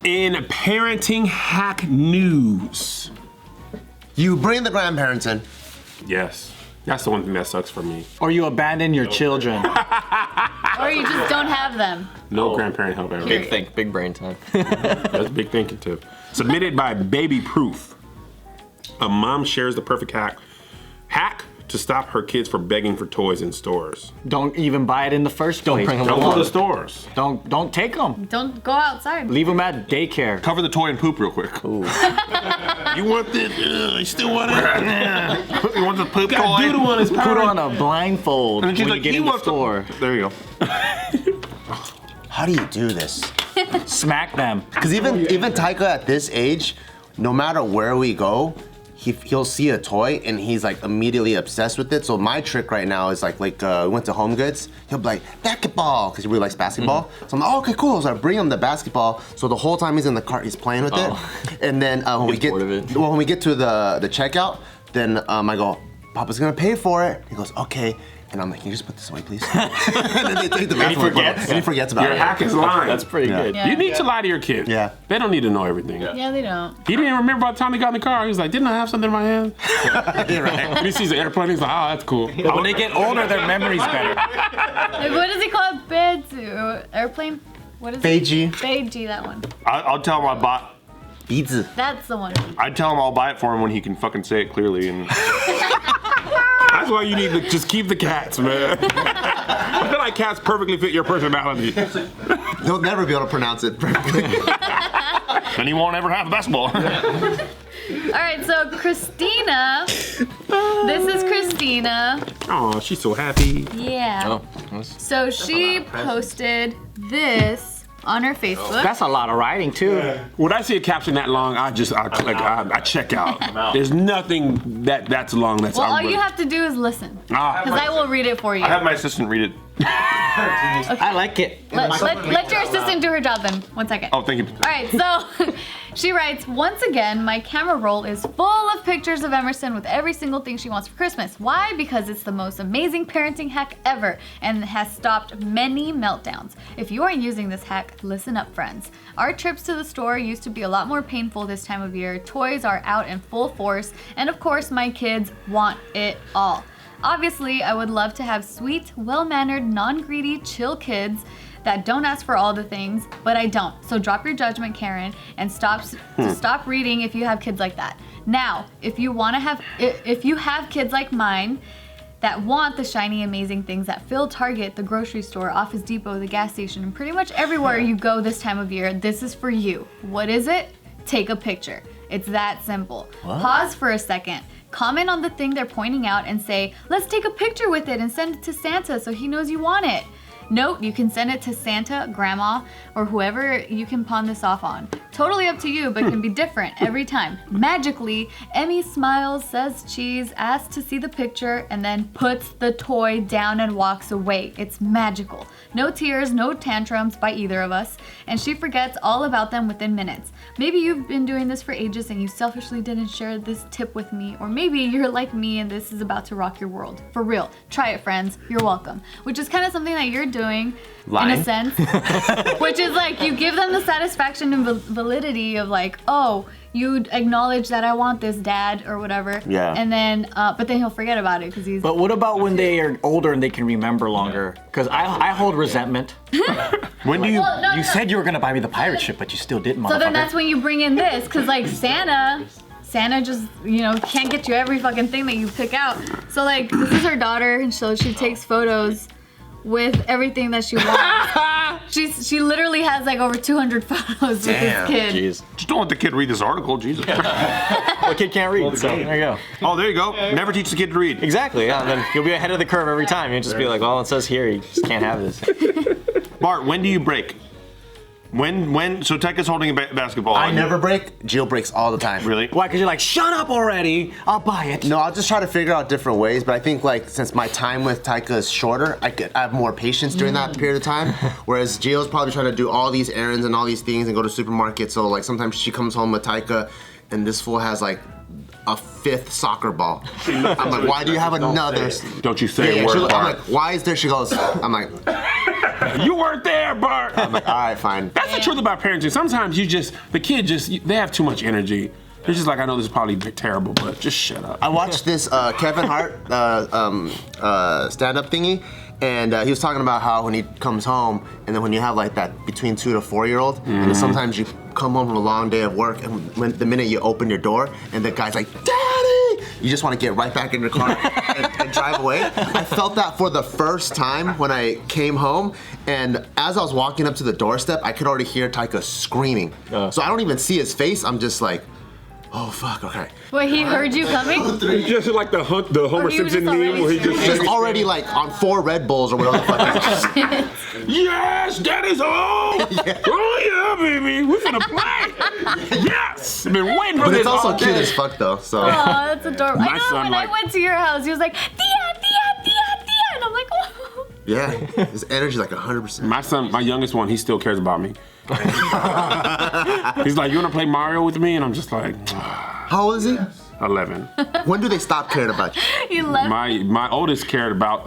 In parenting hack news. You bring the grandparents in. Yes. That's the one thing that sucks for me. Or you abandon your children. Or you just don't have them. No grandparent help ever. Big think, big brain time. That's big thinking, Tiff. Submitted by Baby Proof. A mom shares the perfect hack to stop her kids from begging for toys in stores. Don't even buy it in the first place. bring 'em Don't go along. to the stores. Don't take them. Don't go outside. Leave them at daycare. Cover the toy and poop real quick. You want this? You still want it? You want the poop Got toy? doodle on his Put power. on a blindfold And when she's you like, get he in the wants to- store. There you go. How do you do this? Smack them. Because even Taika at this age, no matter where we go, he'll see a toy and he's like immediately obsessed with it. So my trick right now is like we went to Home Goods, he'll be like, basketball, because he really likes basketball. So I'm like, oh, okay, cool. So I bring him the basketball. So the whole time he's in the cart, he's playing with it. And then when we get to the checkout, then I go, Papa's gonna pay for it. He goes, okay. And I'm like, can you just put this away, please? And then they take the basketball. And he forgets about Your it. hack is lying. That's pretty good. Yeah. You need to lie to your kids. Yeah. They don't need to know everything. Yeah, they don't. He didn't remember by the time he got in the car. He was like, didn't I have something in my hand? You're right. When he sees the airplane, he's like, oh, that's cool. But when they get older, their memory's better. Like, what does he call it? Bed airplane? What is Beiji. it? Beiji, that one. I'll tell him I bought. Beads. That's the one. I'd tell him I'll buy it for him when he can fucking say it clearly. And That's why you need to just keep the cats, man. I feel like cats perfectly fit your personality. He'll never be able to pronounce it perfectly. then he won't ever have a basketball. All right, so Christina. This is Christina. Oh, she's so happy. Yeah. So she posted this on her Facebook. That's a lot of writing too. When I see a caption that long, I check out. There's nothing that's long that's Well, all you have to do is listen, because I will read it for you. I have my assistant read it. I like it. Let your assistant do her job then. 1 second. Oh, thank you. All right, so she writes, once again, my camera roll is full of pictures of Emerson with every single thing she wants for Christmas. Why? Because it's the most amazing parenting hack ever and has stopped many meltdowns. If you aren't using this hack, listen up, friends. Our trips to the store used to be a lot more painful this time of year. Toys are out in full force, and of course, my kids want it all. Obviously, I would love to have sweet, well-mannered, non-greedy, chill kids that don't ask for all the things, but I don't. So drop your judgment, Karen, and stop reading if you have kids like that. Now, if you have kids like mine that want the shiny, amazing things that fill Target, the grocery store, Office Depot, the gas station, and pretty much everywhere you go this time of year, this is for you. What is it? Take a picture. It's that simple. What? Pause for a second. Comment on the thing they're pointing out and say, let's take a picture with it and send it to Santa so he knows you want it. Note, you can send it to Santa, Grandma, or whoever you can pawn this off on. Totally up to you, but can be different every time. Magically, Emmy smiles, says cheese, asks to see the picture, and then puts the toy down and walks away. It's magical. No tears, no tantrums by either of us, and she forgets all about them within minutes. Maybe you've been doing this for ages and you selfishly didn't share this tip with me, or maybe you're like me and this is about to rock your world. For real, try it, friends. You're welcome. Which is kind of something that you're doing, in a sense, which is like you give them the satisfaction and validity of like, oh, you acknowledge that I want this, Dad, or whatever. Yeah. And then, but then he'll forget about it because he's. But what about when they are older and they can remember longer? Because I hold resentment. When do you? Well, no, You said you were gonna buy me the pirate ship, but you still didn't, motherfucker. So then that's when you bring in this, because like Santa just, can't get you every fucking thing that you pick out. So like, this is her daughter, and so she takes photos with everything that she wants. She literally has like over 200 photos with this kid. Jeez. Just don't let the kid read this article, Jesus. The kid can't read, so there you go. Oh, there you go. Never teach the kid to read. Exactly, yeah. Then you'll be ahead of the curve every time. You'll just be like, well, it says here, you just can't have this. Bart, when do you break? When? So Taika's holding a basketball. I never break. Jill breaks all the time. Really? Why? Because you're like, shut up already. I'll buy it. No, I'll just try to figure out different ways, but I think like since my time with Taika is shorter, I have more patience during that period of time. Whereas Jill's probably trying to do all these errands and all these things and go to supermarkets. So like sometimes she comes home with Taika and this fool has like a 5th soccer ball. I'm like, why do you have another? Don't you say a Yeah, word, I'm Bart. like, why is there? She goes, I'm like, You weren't there, Bart. I'm like, all right, fine. That's the truth about parenting. Sometimes the kid they have too much energy. They're just like, I know this is probably terrible, but just shut up. I watched this Kevin Hart stand-up thingy, and he was talking about how when he comes home, and then when you have like that between 2 to 4-year-old, and then sometimes you come home from a long day of work, and the minute you open your door, and the guy's like, Daddy! You just want to get right back in your car and drive away. I felt that for the first time when I came home, and as I was walking up to the doorstep, I could already hear Taika screaming. So I don't even see his face, I'm just like, oh fuck, okay. Wait, he heard you coming? Just like the Homer he was Simpson just meme already where he just He's already like on 4 Red Bulls or whatever the fuck. yes, Daddy's home. Oh yeah, baby, we're gonna play. Yes, I've been waiting for But this it's also all cute day. as fuck though, so. Oh, that's adorable. My I know son, when like- I went to your house, he was like, Tia, and I'm like, oh. Yeah, his energy's like 100%. My youngest one, he still cares about me. He's like, you wanna play Mario with me? And I'm just like, How old is he? 11. When do they stop caring about you? He left. My oldest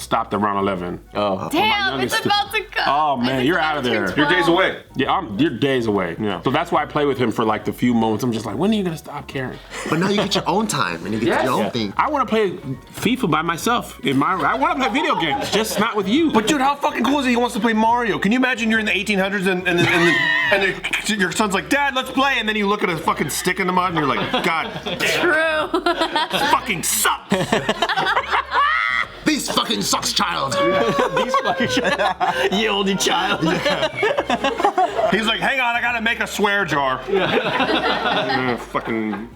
stopped around 11. Oh. Damn, it's youngest- about to come. Oh, I man, think you're he's out of about to there. turn You're days 12. away. Yeah, you're days away. Yeah. So that's why I play with him for like the few moments. I'm just like, when are you gonna stop caring? But now you get your own time and you get your own thing. I want to play FIFA by myself. I want to play video games, just not with you. But dude, how fucking cool is it? He wants to play Mario. Can you imagine you're in the 1800s and your son's like, Dad, let's play, and then you look at a fucking stick in the mud and you're like, God, True. this fucking sucks. These fucking sucks, child. These fucking you oldie child. He's like, hang on, I gotta make a swear jar. Fucking.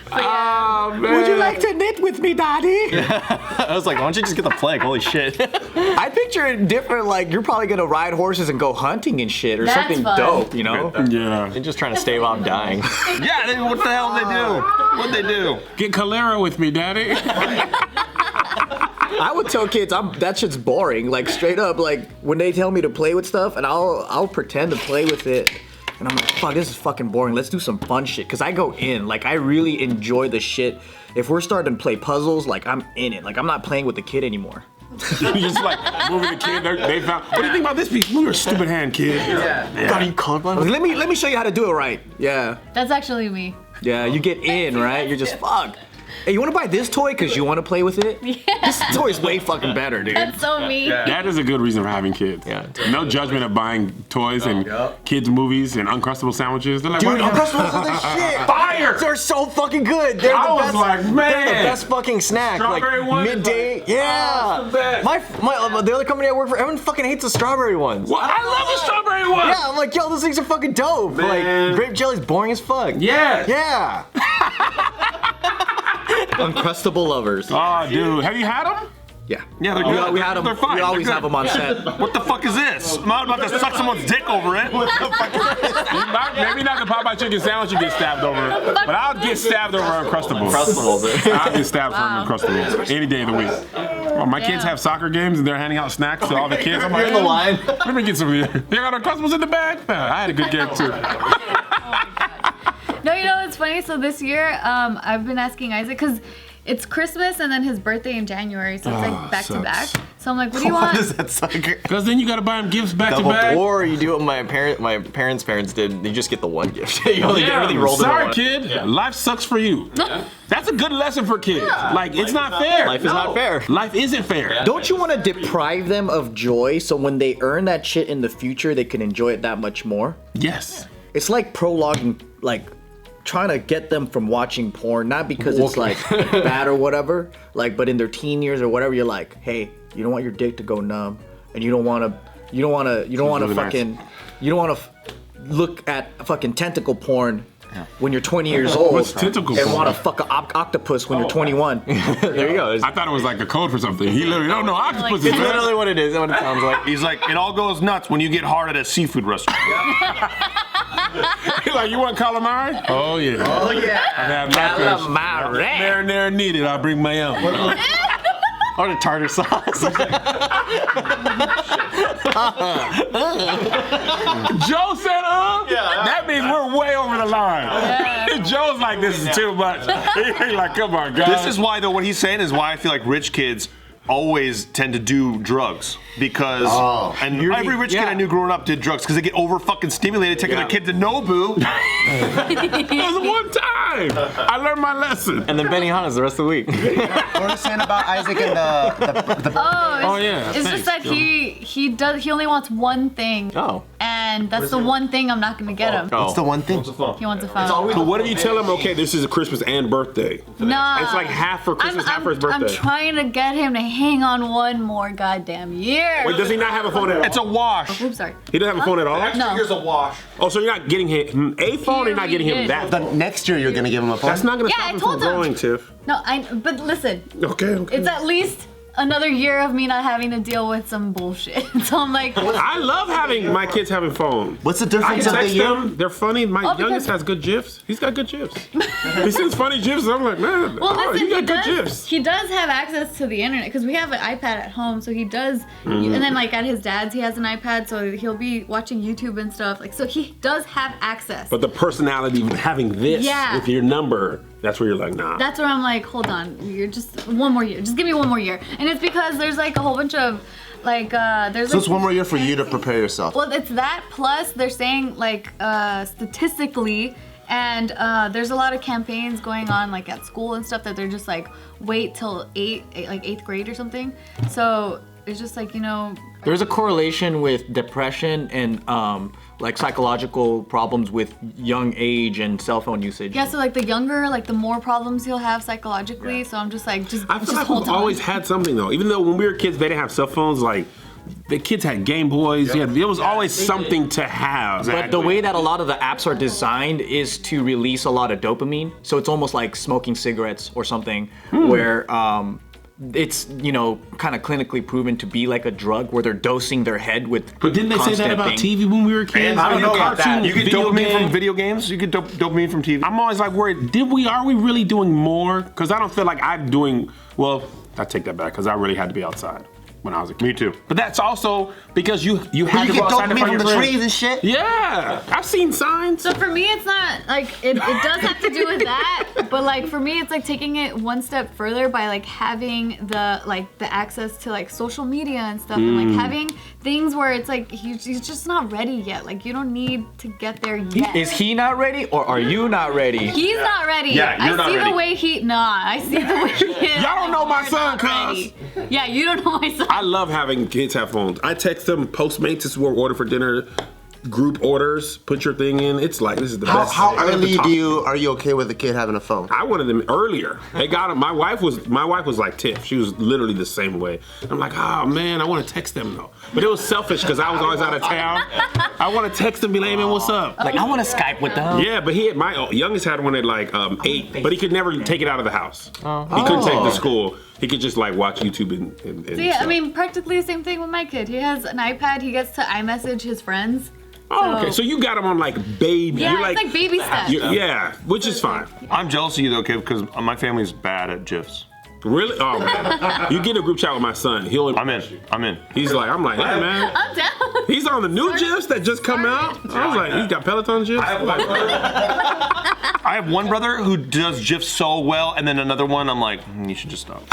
Oh, man. Would you like to knit with me, Daddy? I was like, why don't you just get the plank? Holy shit. I picture it different, like you're probably gonna ride horses and go hunting and shit, or That's something fun. dope, you know? Yeah. They're just trying to stave off dying. Yeah, what the hell did they do? What'd they do? Get Calera with me, Daddy. I would tell kids that shit's boring, like straight up, like when they tell me to play with stuff, and I'll pretend to play with it. And I'm like, fuck, this is fucking boring. Let's do some fun shit. Cause I go in, like I really enjoy the shit. If we're starting to play puzzles, like I'm in it. Like I'm not playing with the kid anymore. You just like moving the kid. They found. What do you think about this piece? Move your stupid hand, kid. God, you colorblind? Let me show you how to do it right. Yeah. That's actually me. Yeah, you get in, right? You're just fuck. Hey, you wanna buy this toy because you wanna play with it? Yeah. This toy's way fucking better, dude. That's so me. That is a good reason for having kids. Yeah. No judgment of buying toys and kids' movies and Uncrustable sandwiches. They're like, Dude, why- Uncrustables are the shit. Fire! They're so fucking good. They're I the was best. like, They're man. the best fucking snack. Strawberry like one is midday. like- Yeah. Oh, it's the best. My the other company I work for, everyone fucking hates the strawberry ones. Well, I love the strawberry one. Yeah, I'm like, yo, those things are fucking dope. Man. Like, grape jelly's boring as fuck. Yes. Yeah. Uncrustable lovers. Oh, dude, have you had them? Yeah. Yeah, they're good. We had them. They're fine. We always They're have good. them on set. What the fuck is this? I'm not about to suck someone's dick over it. Maybe not the Popeye chicken sandwich you get stabbed over, but I'll get stabbed over Uncrustables. I'll get stabbed for Uncrustables any day of the week. Well, my kids have soccer games and they're handing out snacks to all the kids. I'm like, You're in the line. Let me get some of you. You got Uncrustables in the bag? I had a good game too. No, you know what's funny? So this year, I've been asking Isaac because it's Christmas and then his birthday in January, so it's like back to back. So I'm like, what do you Why want? does that suck? Because then you got to buy them gifts back to back. Or you do what my parents' parents did. You just get the one gift. You only get everything rolled into Sorry, one. kid. Life sucks for you. That's a good lesson for kids. Like, it's not fair. Life is not fair. Life isn't fair. Don't you want to deprive them of joy so when they earn that shit in the future, they can enjoy it that much more? Yes. It's like prologuing, like trying to get them from watching porn, not because it's like bad or whatever, like, but in their teen years or whatever, you're like, hey, you don't want your dick to go numb, and you don't want to really fucking, you don't want to look at fucking tentacle porn when you're 20 years old. What's tentacle and porn? want to fuck an octopus when you're 21. There you go. I thought it was like a code for something. He literally don't know octopus. It's literally what it is. What it sounds like. He's like, it all goes nuts when you get hard at a seafood restaurant. He's like, you want calamari? Oh yeah. Oh yeah. I have my fish. Calamari. Marinara needed. I'll bring my own. Or the tartar sauce. Joe said, that means we're way over the line. Joe's like, this is too much. He's like, come on, guys. This is why, though, what he's saying is why I feel like rich kids always tend to do drugs because and every rich kid I knew growing up did drugs because they get over fucking stimulated taking their kid to Nobu. That was one time. I learned my lesson. And then Benihana's the rest of the week. What were you saying about Isaac and the Yeah. It's just that he only wants one thing. Oh. And that's the one thing I'm not gonna get him. What's the one thing? He wants a phone. So what if you tell him, okay, this is a Christmas and birthday? Nah. It's like half for Christmas, half for his birthday. I'm trying to get him to hang on one more goddamn year. Wait, does he not have a phone at all? It's a wash. Oops, sorry. He doesn't have a phone at all? No. Here's a wash. Oh, so you're not getting him a phone, you're not getting him that The phone. next year you're gonna give him a phone. That's not gonna Yeah, stop I him told from him. growing, Tiff. No, but listen, Okay. it's at least another year of me not having to deal with some bullshit. So I'm like, I love having my kids having phones. What's the I difference can of the text year? them. They're funny. My because- youngest has good gifs. He's got good gifs. He sends funny gifs. And I'm like, man, well, listen, you got good does, gifs. he does have access to the internet because we have an iPad at home, so he does. And then like at his dad's, he has an iPad, so he'll be watching YouTube and stuff. Like, so he does have access. But the personality of having this with your number, that's where you're like, nah. That's where I'm like, hold on, you're just one more year. Just give me one more year. And it's because there's like a whole bunch of like there's. So like, it's one more year for you to prepare yourself. Well, it's that plus they're saying like statistically, and there's a lot of campaigns going on like at school and stuff that they're just like wait till eighth grade or something. So it's just like, you know. There's a correlation with depression and like psychological problems with young age and cell phone usage. Yeah, so like the younger, like the more problems he'll have psychologically. So I'm just like, just I feel like hold we've on. always had something though. Even though when we were kids, they didn't have cell phones. Like the kids had Game Boys. Yeah, there was always something to have. But the way that a lot of the apps are designed is to release a lot of dopamine. So it's almost like smoking cigarettes or something where it's, you know, kind of clinically proven to be like a drug where they're dosing their head with But didn't they say that constant about thing. TV when we were kids? I don't know about that. Cartoon, You get video dopamine game. from video games. You get dopamine from TV. I'm always like worried. Are we really doing more? Because I don't feel like I'm doing. Well, I take that back because I really had to be outside when I was a kid. Me too. But that's also because you had You to get go outside to dopamine find from your the friends. trees and shit. Yeah, I've seen signs. So for me, it's not like it does have to do with that, but like for me, it's like taking it one step further by like having the access to like social media and stuff, and like having things where it's like he's just not ready yet. Like you don't need to get there yet. Is he not ready or are you not ready? He's not ready. Yeah, you're not I see ready. the way I see the way he is. Y'all don't know my You're son, not ready. cuz. Yeah, you don't know my son. I love having kids have phones. I text them Postmates. This is what we order for dinner. Group orders. Put your thing in. It's like this is the best. How I love the early top. are you okay with a kid having a phone? I wanted them earlier. They got them. My wife was like Tiff. She was literally the same way. I'm like, oh man, I want to text them though. But it was selfish because I was always out of town. I want to text them, be like, hey man, what's up? Like, I want to Skype with them. Yeah, but my youngest had one at like 8, but he could never take it out of the house. He couldn't take it to school. He could just like watch YouTube and So yeah, I stuff. mean, practically the same thing with my kid. He has an iPad. He gets to iMessage his friends. Oh, okay. So you got him on like baby. Yeah, You're it's like baby steps. Yeah, which is fine. I'm jealous of you though, kid, because my family's bad at GIFs. Really? Oh man. You get a group chat with my son. I'm in. He's like, I'm like, hey man. I'm down. He's on the new GIFs that just come out. I was like, he's got Peloton GIFs. I have one brother who does GIFs so well, and then another one, I'm like, you should just stop.